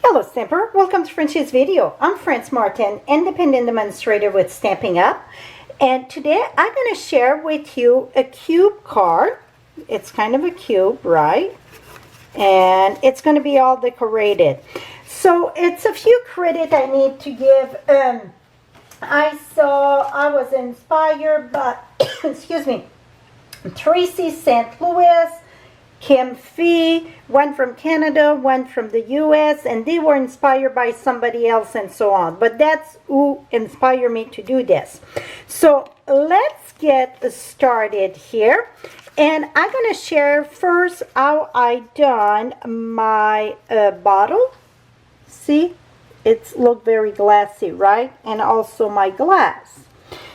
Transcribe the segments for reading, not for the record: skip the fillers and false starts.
Hello Stamper, welcome to Frenchie's video. I'm France Martin, independent demonstrator with Stampin' Up. And today I'm going to share with you a cube card. It's kind of a cube, right? And it's going to be all decorated. So it's a few credit I need to give. I was inspired by, excuse me, Tracy St. Louis, Kim Fee, one from Canada, one from the US, and they were inspired by somebody else and so on. But that's who inspired me to do this. So let's get started here. And I'm going to share first how I done my bottle. See, it's look very glassy, right? And also my glass.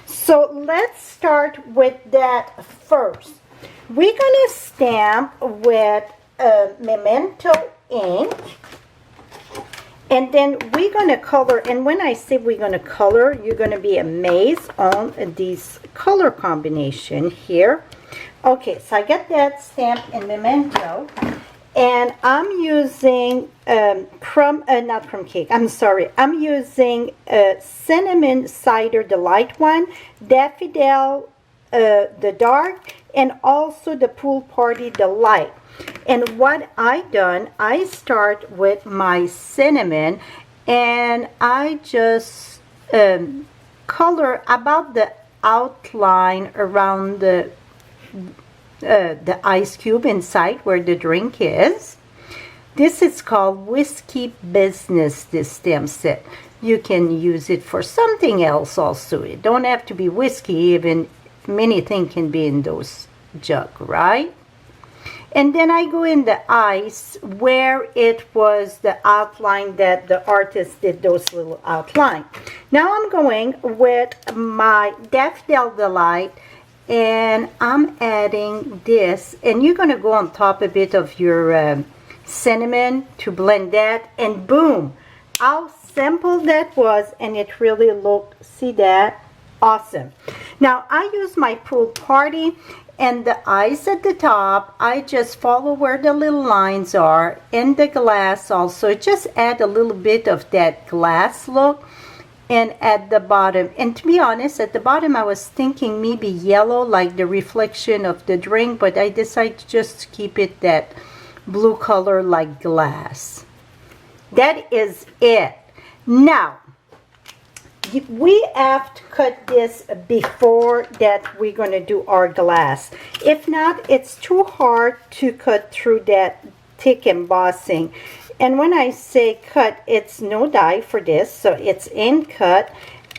So let's start with that first. We're going to stamp with Memento ink, and then we're going to color. And when I say we're going to color, you're going to be amazed on these color combination here. Okay, so I got that stamp in Memento, and I'm using not crumb cake. I'm sorry. I'm using cinnamon cider, the light one, daffodil, the dark, and also the pool party, the light. And what I done, I start with my cinnamon, and I just color about the outline around the ice cube inside where the drink is. This is called Whiskey Business, this stamp set. You can use it for something else also. It don't have to be whiskey, even many things can be in those jug, right? And then I go in the ice where it was the outline that the artist did, those little outline. Now I'm going with my Daffodil Delight, and I'm adding this, and you're going to go on top a bit of your cinnamon to blend that, and boom, how simple that was, and it really looked, see that? Awesome. Now I use my pool party, and the eyes at the top, I just follow where the little lines are, and the glass also, just add a little bit of that glass look. And at the bottom, and to be honest, at the bottom I was thinking maybe yellow, like the reflection of the drink, but I decided just to keep it that blue color like glass. That is it. Now we have to cut this before that we're going to do our glass. If not, it's too hard to cut through that thick embossing. And when I say cut, it's no die for this, so it's in cut.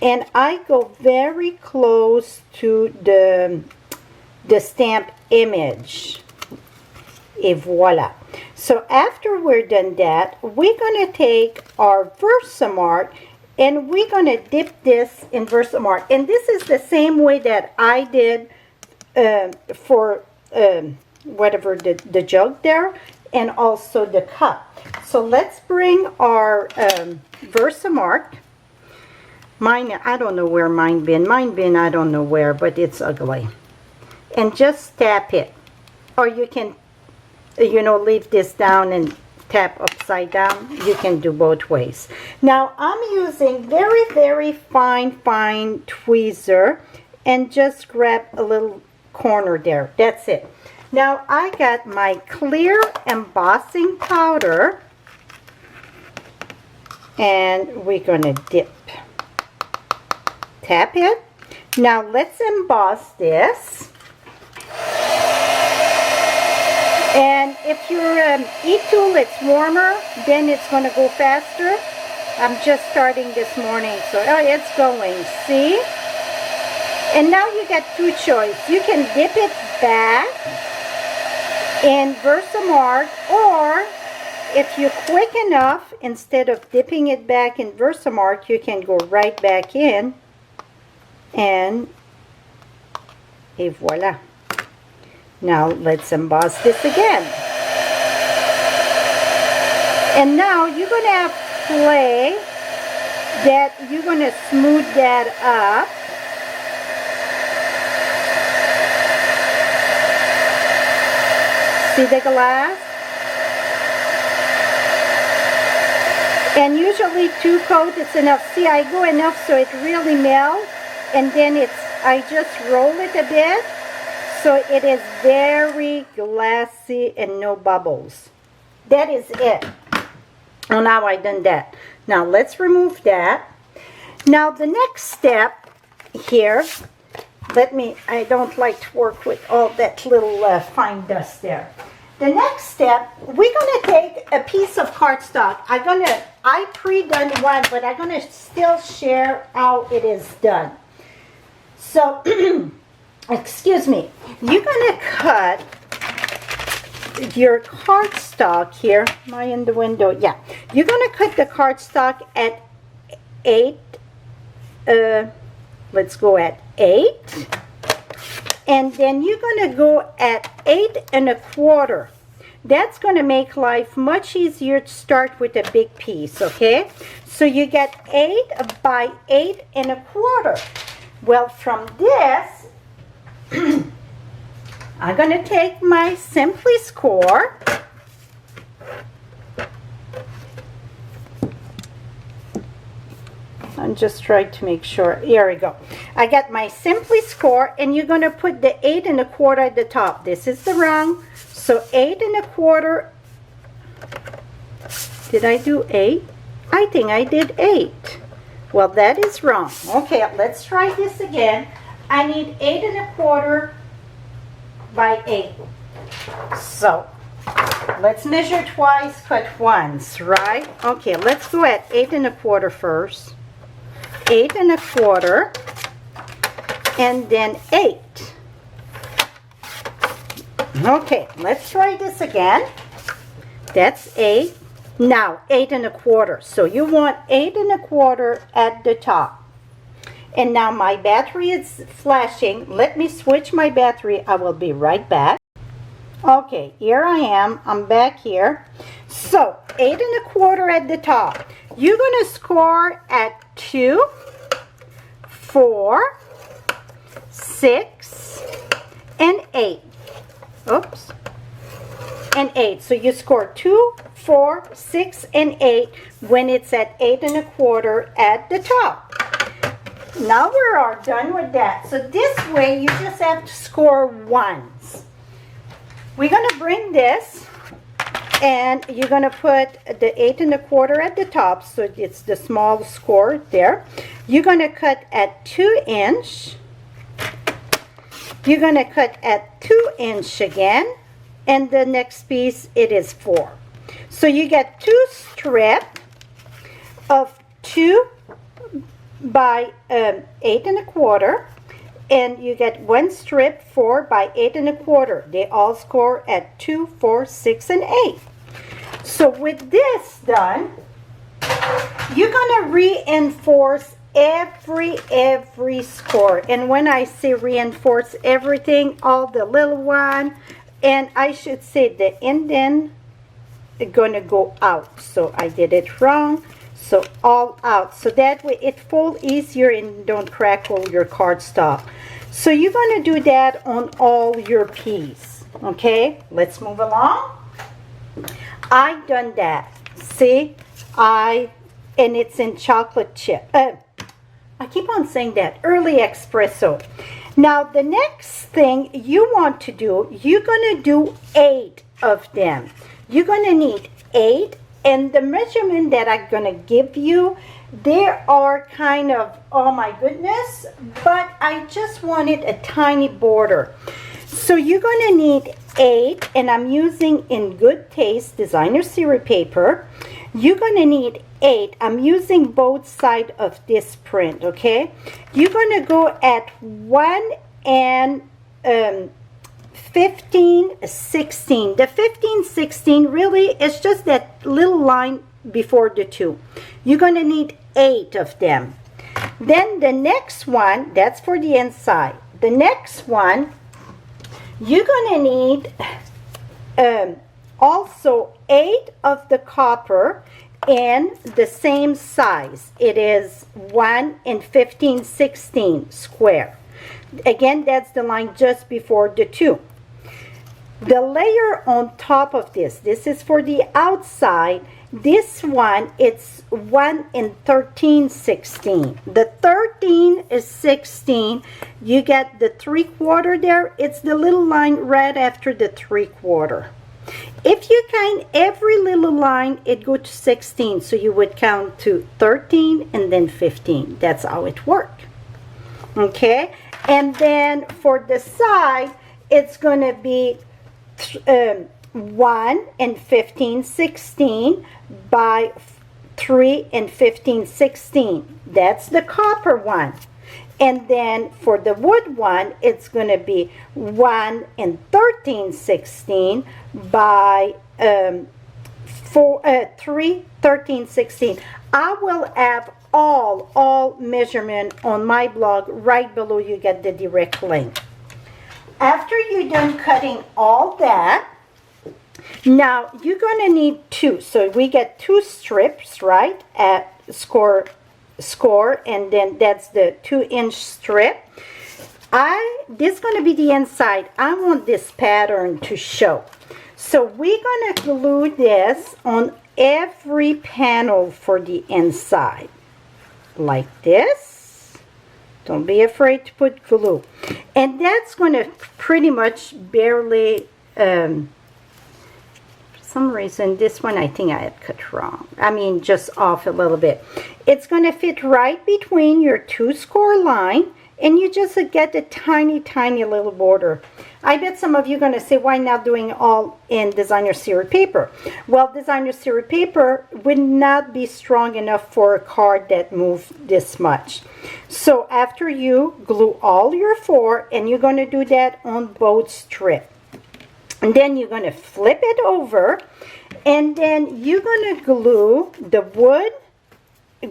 And I go very close to the stamp image. Et voila. So after we're done that, we're going to take our Versamark, and we're going to dip this in Versamark. And this is the same way that I did for whatever the jug there, and also the cup. So let's bring our Versamark. Mine, I don't know where mine been. Mine been, I don't know where, but it's ugly. And just tap it. Or you can, you know, leave this down and tap upside down. You can do both ways. Now I'm using very, very fine tweezer, and just grab a little corner there. That's it. Now I got my clear embossing powder, and we're going to dip. Tap it. Now let's emboss this. And if your e-tool it's warmer, then it's going to go faster. I'm just starting this morning, so it's going. See? And now you got two choices. You can dip it back in Versamark, or if you're quick enough, instead of dipping it back in Versamark, you can go right back in, and voila. Now let's emboss this again. And now you're going to have play that you're going to smooth that up. See the glass? And usually 2 coats is enough. See, I go enough so it really melts, and then I just roll it a bit so it is very glassy and no bubbles. That is it. Oh, now I done that. Now let's remove that. Now the next step here, I don't like to work with all that little fine dust there. The next step, we're gonna take a piece of cardstock. I pre-done one, but I'm gonna still share how it is done. So, excuse me, you're gonna cut your cardstock here. Am I in the window? Yeah. You're gonna cut the cardstock at 8. Let's go at 8. And then you're going to go at 8 1/4. That's going to make life much easier to start with a big piece, okay? So you get 8 by 8 1/4. Well, from this, I'm going to take my Simply Score. I'm just trying to make sure. Here we go. I got my Simply Score, and you're going to put the 8 1/4 at the top. This is the wrong. So 8 1/4. Did I do 8? I think I did 8. Well, that is wrong. Okay, let's try this again. I need 8 1/4 by 8. So let's measure twice, cut once, right? Okay, let's go at 8 1/4 first. 8 1/4, and then 8. Okay, let's try this again. That's 8. Now 8 1/4. So you want 8 1/4 at the top. And now my battery is flashing. Let me switch my battery. I will be right back. Okay, here I am. I'm back here. So 8 1/4 at the top. You're going to score at 2, 4, 6, and 8. Oops. And 8. So you score 2, 4, 6, and 8 when it's at 8 1/4 at the top. Now we are done with that. So this way you just have to score once. We're going to bring this, and you're going to put the 8 1/4 at the top, so it's the small score there. You're going to cut at 2 inch. You're going to cut at 2 inch again, and the next piece, it is 4. So you get 2 strips of 2 by 8 1/4, and you get 1 strip 4 by 8 1/4. They all score at 2, 4, 6, and 8. So with this done, you're gonna reinforce every score. And when I say reinforce everything, all the little one, and I should say the indent is gonna go out. So I did it wrong. So all out. So that way it folds easier and don't crackle your cardstock. So you're gonna do that on all your pieces. Okay, let's move along. I done that. See, and it's in chocolate chip. I keep on saying that, early espresso. Now the next thing you want to do, you're gonna do 8 of them. You're gonna need 8, and the measurement that I'm gonna give you, they are kind of, oh my goodness, but I just wanted a tiny border. So you're gonna need 8, and I'm using In Good Taste designer series paper. You're gonna need 8. I'm using both sides of this print, okay? You're gonna go at 1 and 15, 16. The 15, 16 really is just that little line before the 2. You're gonna need 8 of them. Then the next one, that's for the inside. The next one, you're gonna need also 8 of the copper in the same size. It is 1 and 15, 16 square. Again, that's the line just before the 2. The layer on top of this is for the outside. This one, it's 1 and 13/16. The 13 is 16. You get the 3/4 there. It's the little line right after the 3/4. If you count every little line, it goes to 16. So you would count to 13 and then 15. That's how it works. Okay? And then for the side, it's going to be 1 and 15/16 by 3 and 15/16. That's the copper one. And then for the wood one, it's going to be 1 and 13/16 by 3 13/16. I will have all measurement on my blog. Right below you get the direct link. After you're done cutting all that, now you're going to need 2. So we get 2 strips, right, at score, and then that's the 2-inch strip. This is going to be the inside. I want this pattern to show. So we're going to glue this on every panel for the inside. Like this. Don't be afraid to put glue. And that's going to pretty much barely, for some reason, this one I think I had cut wrong. I mean, just off a little bit. It's going to fit right between your 2 score line, and you just get a tiny, tiny little border. I bet some of you are going to say, why not doing all in designer series paper? Well, designer series paper would not be strong enough for a card that moves this much. So after you glue all your 4, and you're going to do that on both strips. And then you're going to flip it over, and then you're going to glue the wood.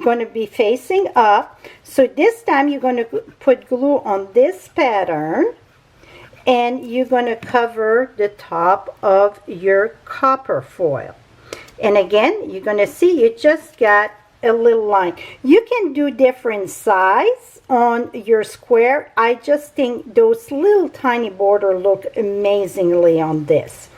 Going to be facing up. So this time you're going to put glue on this pattern, and you're going to cover the top of your copper foil. And again, you're going to see you just got a little line. You can do different size on your square. I just think those little tiny border look amazingly on this.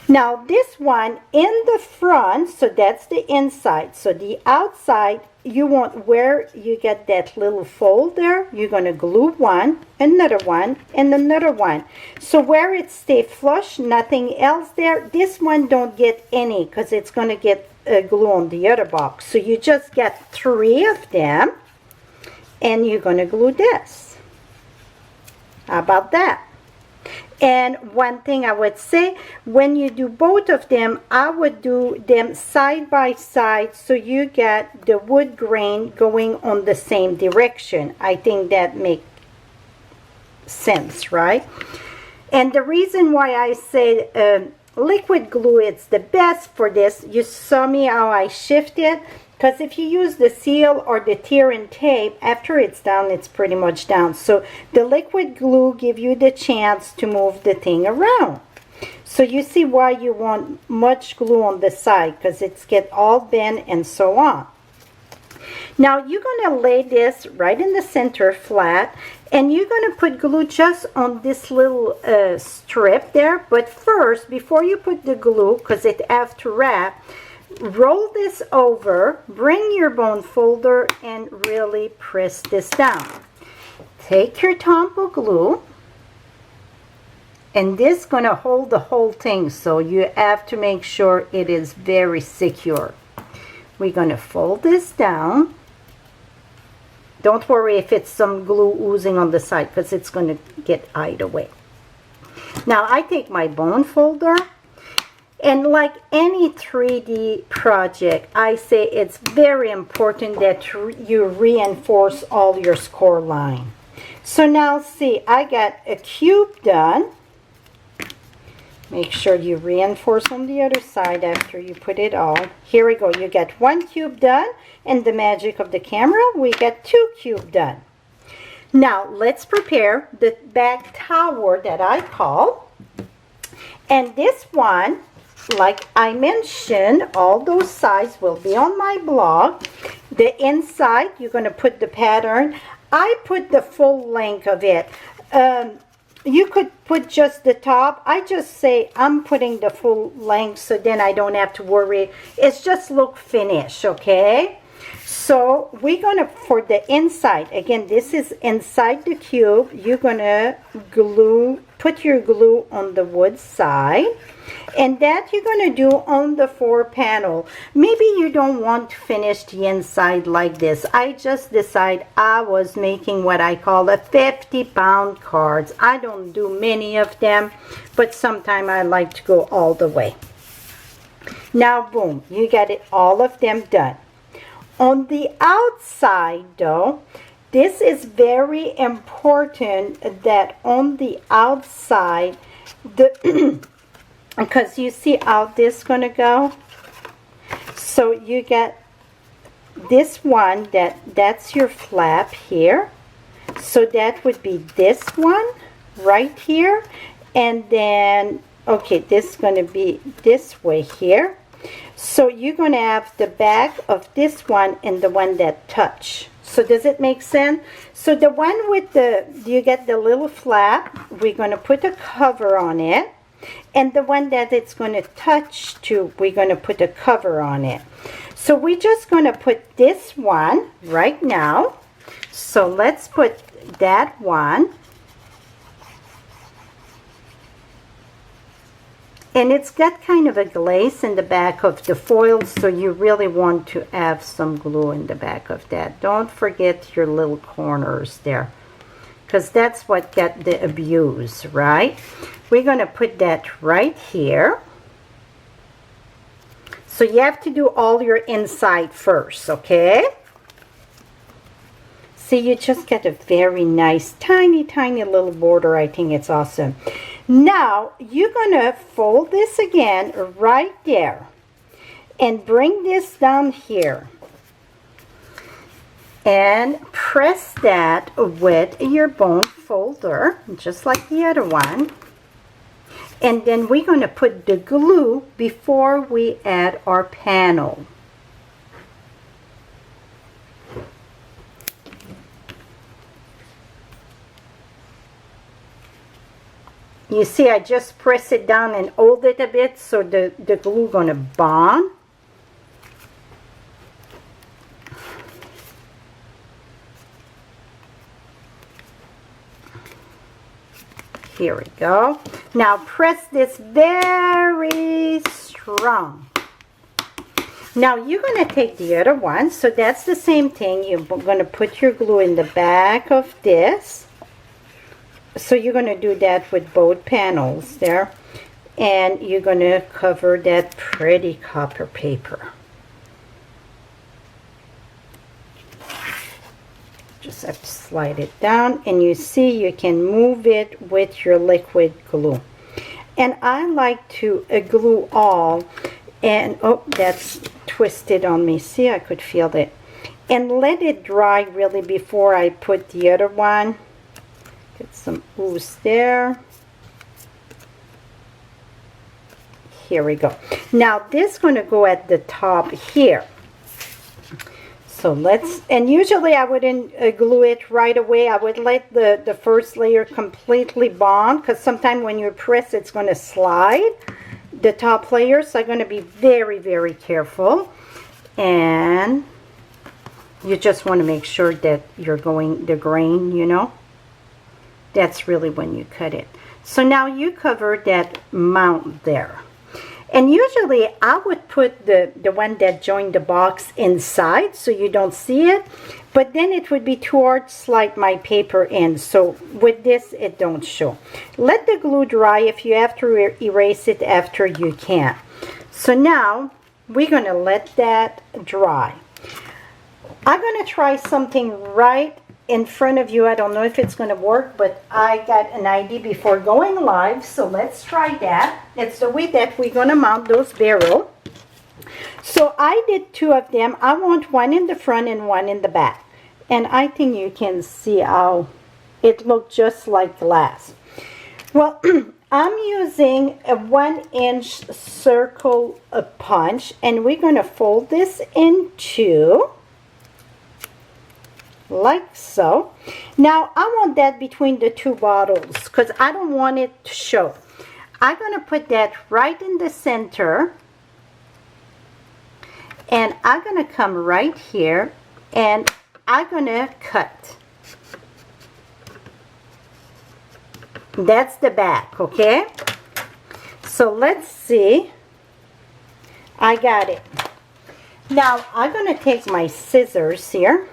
Now this one in the front, so that's the inside. So the outside, you want where you get that little fold there, you're going to glue one, another one, and another one. So where it stay flush, nothing else there, this one don't get any because it's going to get glue on the other box. So you just get 3 of them, and you're going to glue this. How about that? And one thing I would say, when you do both of them, I would do them side by side so you get the wood grain going on the same direction. I think that makes sense, right? And the reason why I say liquid glue is the best for this, you saw me how I shifted. Because if you use the seal or the tear and tape, after it's down, it's pretty much down. So the liquid glue gives you the chance to move the thing around. So you see why you want much glue on the side, because it's get all bent and so on. Now you're going to lay this right in the center flat, and you're going to put glue just on this little strip there. But first, before you put the glue, because it have to wrap, roll this over, bring your bone folder, and really press this down. Take your Tombow glue, and this is going to hold the whole thing, so you have to make sure it is very secure. We're going to fold this down. Don't worry if it's some glue oozing on the side, because it's going to get either way. Now I take my bone folder, and like any 3D project, I say it's very important that you reinforce all your score line. So now see, I got a cube done. Make sure you reinforce on the other side after you put it on. Here we go. You get 1 cube done, and the magic of the camera, we get 2 cube done. Now let's prepare the back tower that I call. And this one, like I mentioned, all those sides will be on my blog. The inside, you're going to put the pattern. I put the full length of it. you could put just the top. I just say I'm putting the full length so then I don't have to worry. It's just look finished, okay? So we're gonna, for the inside, again, this is inside the cube. You're gonna put your glue on the wood side, and that you're gonna do on the 4 panel. Maybe you don't want to finish the inside like this. I just decided I was making what I call a 50-pound cards. I don't do many of them, but sometimes I like to go all the way. Now boom, you got it, all of them done. On the outside though, this is very important that on the outside, because you see how this gonna go. So you get this one, that's your flap here. So that would be this one right here. And then, okay, this is gonna be this way here. So you're going to have the back of this one and the one that touch. So does it make sense? So the one with you get the little flap, we're going to put a cover on it. And the one that it's going to touch to, we're going to put a cover on it. So we're just going to put this one right now. So let's put that one. And it's got kind of a glaze in the back of the foil, so you really want to have some glue in the back of that. Don't forget your little corners there, because that's what got the abuse, right? We're going to put that right here. So you have to do all your inside first, okay? See, you just get a very nice, tiny, tiny little border. I think it's awesome. Now, you're going to fold this again right there and bring this down here and press that with your bone folder, just like the other one. And then we're going to put the glue before we add our panel. You see, I just press it down and hold it a bit so the glue gonna bond. Here we go. Now press this very strong. Now you're gonna take the other one, so that's the same thing. You're gonna put your glue in the back of this. So you're going to do that with both panels there, and you're going to cover that pretty copper paper. Just have to slide it down, and you see you can move it with your liquid glue. And I like to glue all, and oh, that's twisted on me. See, I could feel it. And let it dry really before I put the other one. Get some ooze there. Here we go. Now this is going to go at the top here. So let's, and usually I wouldn't glue it right away. I would let the first layer completely bond, because sometimes when you press it's going to slide the top layer. So I'm going to be very, very careful. And you just want to make sure that you're going the grain, you know. That's really when you cut it. So now you cover that mount there. And usually I would put the one that joined the box inside so you don't see it. But then it would be too hard to slide my paper in. So with this, it don't show. Let the glue dry. If you have to erase it after, you can. So now we're going to let that dry. I'm going to try something right in front of you. I don't know if it's going to work, but I got an idea before going live, so let's try that. It's the way that we're going to mount those barrels. So I did 2 of them. I want one in the front and one in the back, and I think you can see how it looked just like glass. Well, I'm using a 1-inch circle punch, and we're going to fold this in 2. like so. Now I want that between the two bottles because I don't want it to show. I'm going to put that right in the center, and I'm going to come right here and I'm going to cut. That's the back, okay? So let's see. I got it. Now I'm going to take my scissors here.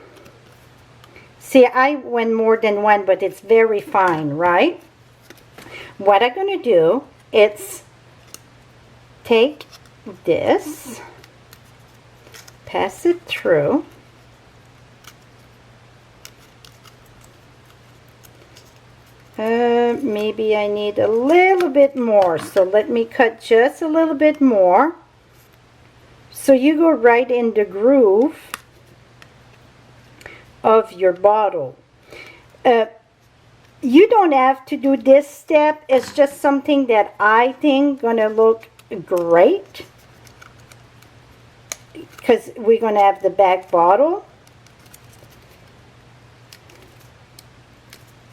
See, I went more than one, but it's very fine, right? What I'm going to do is take this, pass it through, maybe I need a little bit more, so let me cut just a little bit more. So you go right in the groove of your bottle. You don't have to do this step. It's just something that I think gonna look great because we're gonna have the back bottle.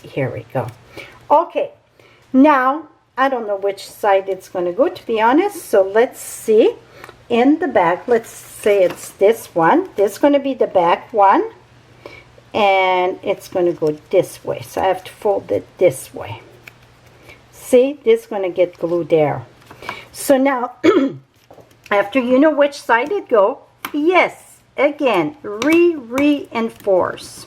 Here we go. Okay, now I don't know which side it's gonna go, to be honest, so let's see. In the back, let's say it's this one. This is gonna be the back one, and it's going to go this way, so I have to fold it this way. See, this is going to get glued there. So now after you know which side it go, yes, again, reinforce.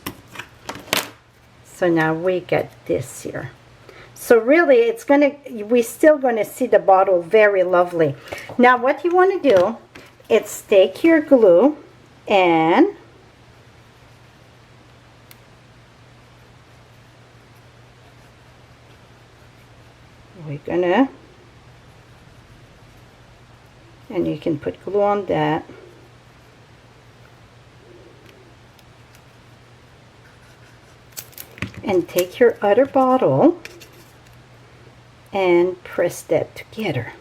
So now we got this here. So really it's gonna, we're still going to see the bottle very lovely. Now what you want to do is take your glue and we're gonna, and you can put glue on that. And take your other bottle and press that together.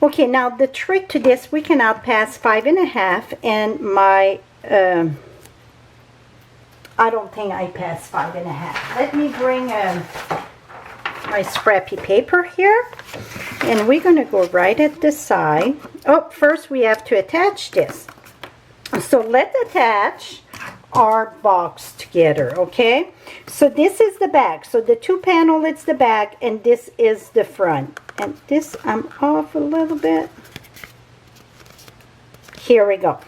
Okay, now the trick to this, we can now pass 5.5, and my, I don't think I passed 5.5. Let me bring my scrappy paper here, and we're going to go right at the side. Oh, first we have to attach this. So let's attach our box together, okay? So this is the back. So the two panel, it's the back, and this is the front. And this, I'm off a little bit. Here we go.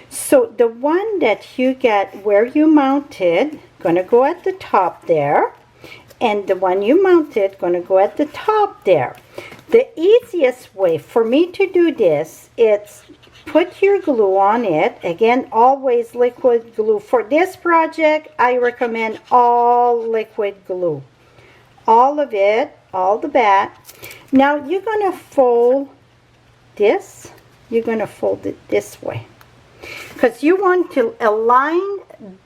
So the one that you get where you mounted, gonna go at the top there. And the one you mounted going to go at the top there. The easiest way for me to do this is put your glue on it. Again, always liquid glue. For this project, I recommend all liquid glue. All of it, all the back. Now you're going to fold this. You're going to fold it this way. Because you want to align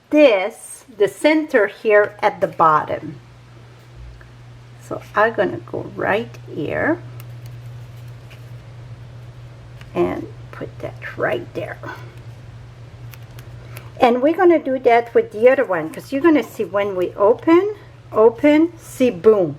this, the center here at the bottom. So I'm going to go right here and put that right there. And we're going to do that with the other one, because you're going to see when we open, see, boom.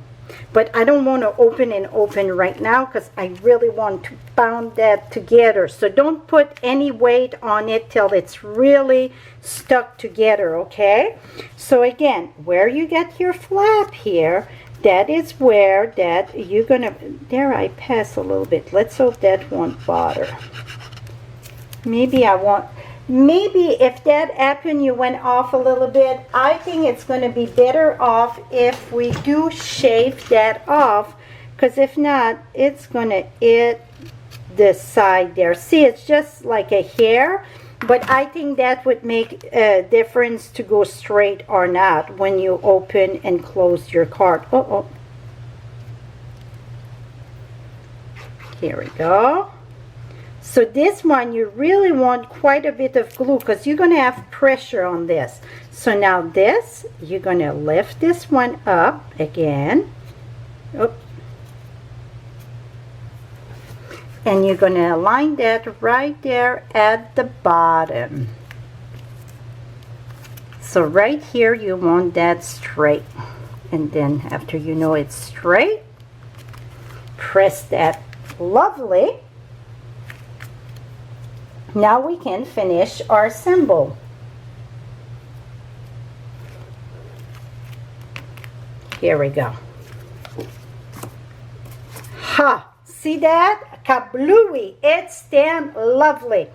But I don't want to open and open right now because I really want to bound that together. So don't put any weight on it till it's really stuck together, okay? So again, where you get your flap here, that is where that you're gonna, there I pass a little bit. Let's hope that won't bother. Maybe I won't. Maybe if that happened, you went off a little bit, I think it's going to be better off if we do shave that off, because if not, it's going to hit the side there. See, it's just like a hair, but I think that would make a difference to go straight or not when you open and close your card. Oh, here we go. So this one, you really want quite a bit of glue because you're going to have pressure on this. So now this, you're going to lift this one up again. Oops. And you're going to align that right there at the bottom. So right here you want that straight, and then after you know it's straight, press that lovely. Now we can finish our symbol. Here we go. Ha! See that? Kablooey! It's stamped lovely.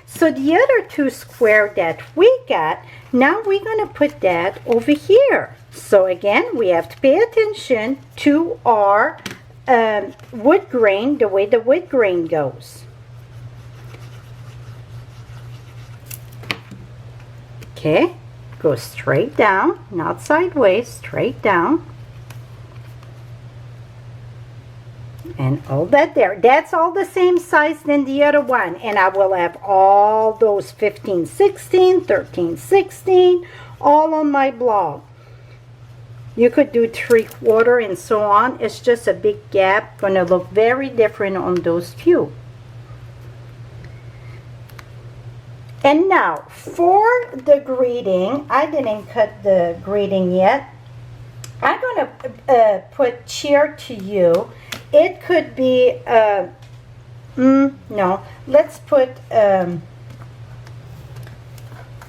So the other two square that we got, now we're going to put that over here. So again, we have to pay attention to our wood grain, the way the wood grain goes. Okay, go straight down, not sideways, straight down. And all that there. That's all the same size than the other one. And I will have all those 15, 16, 13, 16, all on my blog. You could do 3/4 and so on. It's just a big gap. Going to look very different on those few. And now, for the greeting, I didn't cut the greeting yet. I'm going to put cheer to you. It could be, no, let's put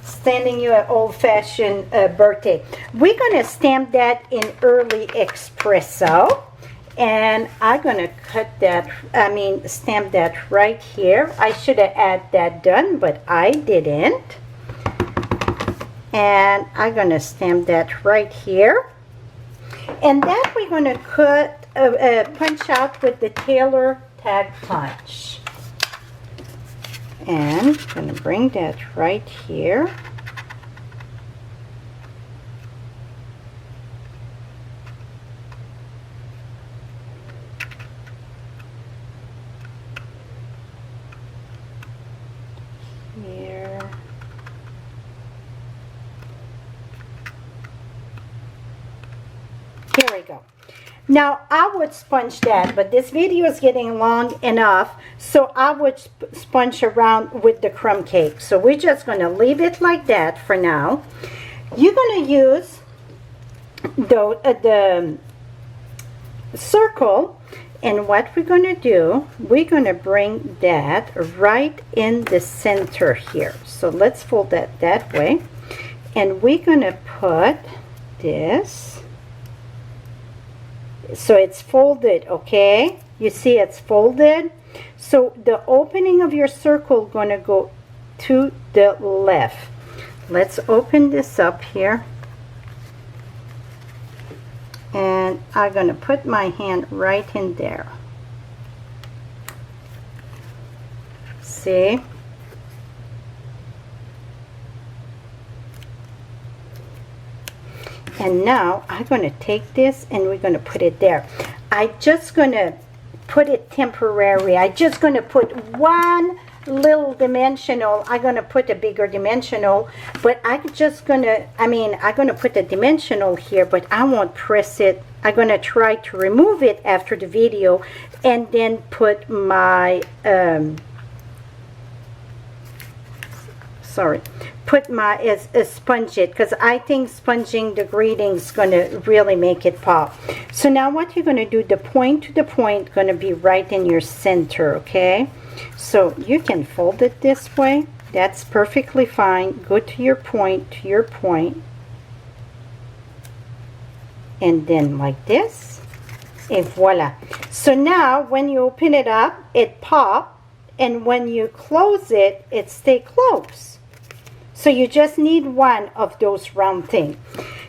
standing you an old-fashioned birthday. We're going to stamp that in early espresso. And I'm going to stamp that right here. I should have had that done, but I didn't. And I'm going to stamp that right here. And that we're going to punch out with the Taylor tag punch. And I'm going to bring that right here. Here we go. Now I would sponge that, but this video is getting long enough, so I would sponge around with the crumb cake. So we're just going to leave it like that for now. You're going to use the circle, and what we're going to do, we're going to bring that right in the center here. So let's fold that way, and we're going to put this. So it's folded, okay? You see it's folded. So the opening of your circle is going to go to the left. Let's open this up here. And I'm going to put my hand right in there. See? And now I'm going to take this and we're going to put it there. I'm just going to put it temporary. I'm just going to put one little dimensional. I'm going to put a bigger dimensional, but I'm just going to, I'm going to put the dimensional here, but I won't press it. I'm going to try to remove it after the video and then put my, sponge it, because I think sponging the greeting is going to really make it pop. So now what you're going to do, the point to the point going to be right in your center, okay? So you can fold it this way. That's perfectly fine. Go to your point, and then like this, and voila. So now when you open it up, it pops, and when you close it, it stays closed. So you just need one of those round things.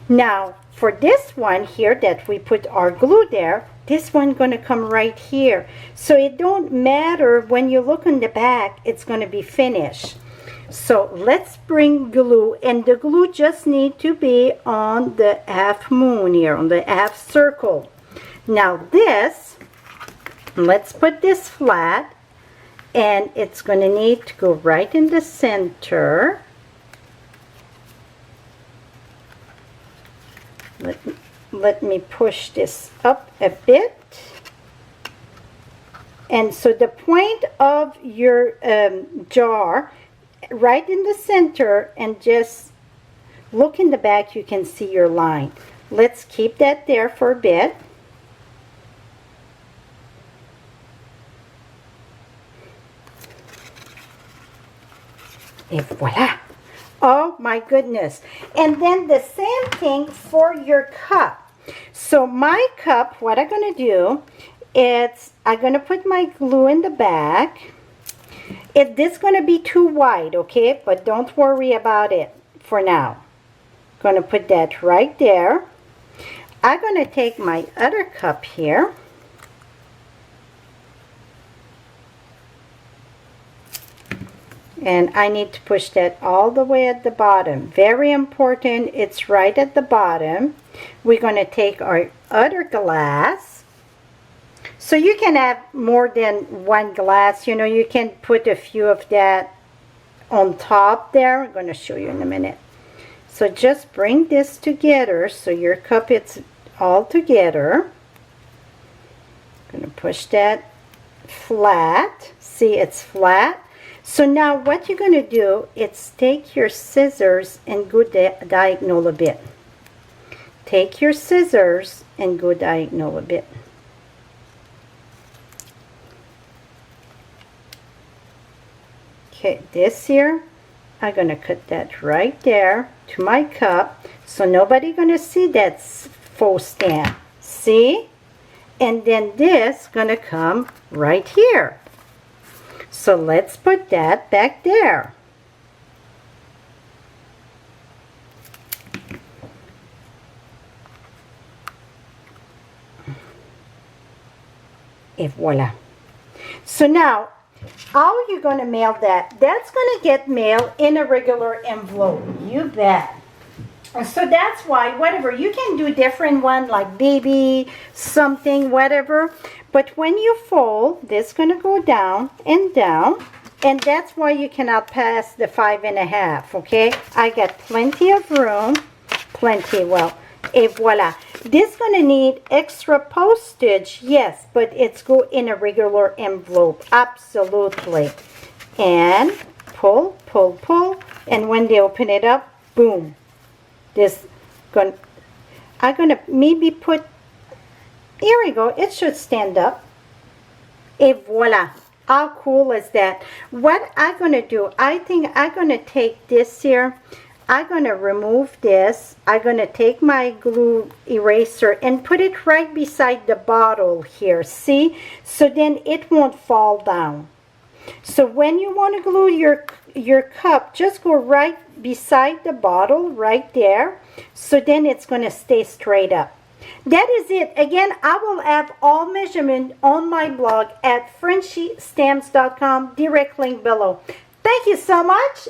Now, for this one here that we put our glue there, this one going to come right here. So it don't matter when you look on the back, it's going to be finished. So let's bring glue, and the glue just need to be on the half moon here, on the half circle. Now this, let's put this flat, and it's going to need to go right in the center. Let me push this up a bit. And so the point of your jar right in the center, and just Look in the back, you can see your line. Let's keep that there for a bit. Et voila. Oh my goodness. And then the same thing for your cup. So my cup, what I'm going to do is I'm going to put my glue in the back. This is going to be too wide, okay? But don't worry about it for now. Going to put that right there. I'm going to take my other cup here. And I need to push that all the way at the bottom. Very important, it's right at the bottom. We're going to take our other glass. So you can have more than one glass. You know, you can put a few of that on top there. I'm going to show you in a minute. So just bring this together so your cup is all together. I'm going to push that flat. See, it's flat. So now what you're going to do is take your scissors and go diagonal a bit. Take your scissors and go diagonal a bit. Okay, this here, I'm going to cut that right there to my cup. So nobody going to see that faux stamp. See? And then this going to come right here. So let's put that back there. Et voila. So now, how are you going to mail that? That's going to get mailed in a regular envelope. You bet. So that's why, whatever, you can do different one like baby, something, whatever. But when you fold, this is going to go down, and that's why you cannot pass the 5.5, okay? I got plenty of room, plenty, well, et voila. This is going to need extra postage, yes, but it's go in a regular envelope, absolutely. And pull, pull, pull, and when they open it up, boom. I'm going to maybe put, here we go, it should stand up. Et voila. How cool is that? What I'm going to do, I think I'm going to take this here, I'm going to remove this, I'm going to take my glue eraser and put it right beside the bottle here, see? So then it won't fall down. So when you want to glue your cup, just go right beside the bottle, right there. So then it's going to stay straight up. That is it. Again, I will have all measurement on my blog at FrenchieStamps.com, direct link below. Thank you so much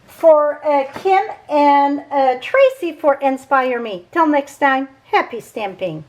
for Kim and Tracy for inspire me. Till next time, happy stamping.